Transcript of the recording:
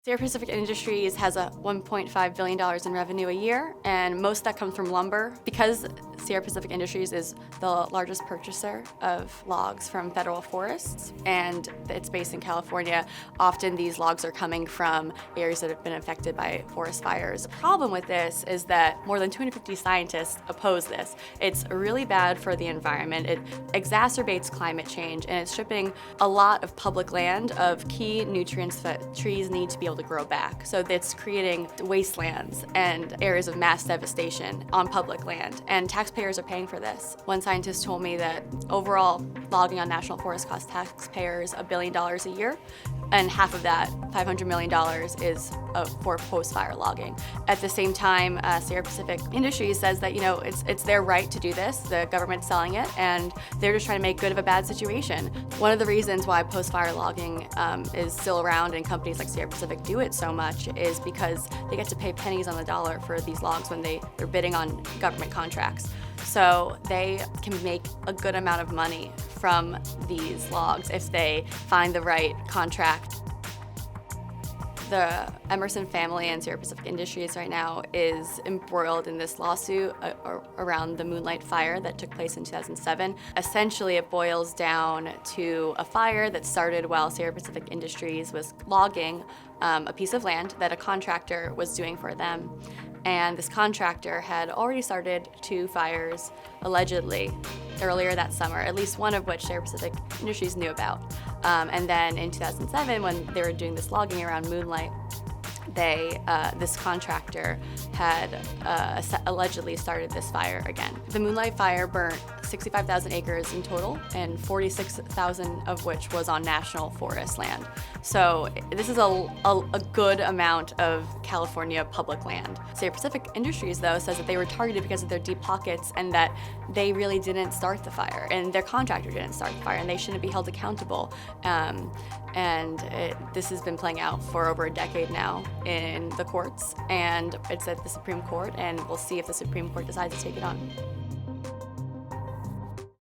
Sierra Pacific Industries has a $1.5 billion in revenue a year, and most of that comes from lumber. Because Sierra Pacific Industries is the largest purchaser of logs from federal forests, and it's based in California, often these logs are coming from areas that have been affected by forest fires. The problem with this is that more than 250 scientists oppose this. It's really bad for the environment. It exacerbates climate change, and it's stripping a lot of public land of key nutrients that trees need to be able to grow back. So it's creating wastelands and areas of mass devastation on public land, and taxpayers are paying for this. One scientist told me that overall logging on national forests costs taxpayers $1 billion a year, and half of that, $500 million, is for post-fire logging. At the same time, Sierra Pacific Industries says that it's their right to do this. The government's selling it, and they're just trying to make good of a bad situation. One of the reasons why post-fire logging is still around and companies like Sierra Pacific do it so much is because they get to pay pennies on the dollar for these logs when they're bidding on government contracts. So they can make a good amount of money from these logs if they find the right contract. The Emmerson family and Sierra Pacific Industries right now is embroiled in this lawsuit around the Moonlight Fire that took place in 2007. Essentially, it boils down to a fire that started while Sierra Pacific Industries was logging a piece of land that a contractor was doing for them. And this contractor had already started 2 fires, allegedly, earlier that summer, at least one of which Sierra Pacific Industries knew about. And then in 2007, when they were doing this logging around Moonlight, this contractor had allegedly started this fire again. The Moonlight Fire burnt 65,000 acres in total, and 46,000 of which was on national forest land. So this is a good amount of California public land. Sierra Pacific Industries, though, says that they were targeted because of their deep pockets and that they really didn't start the fire, and their contractor didn't start the fire, and they shouldn't be held accountable. This has been playing out for over a decade now in the courts, and it's at the Supreme Court, and we'll see if the Supreme Court decides to take it on.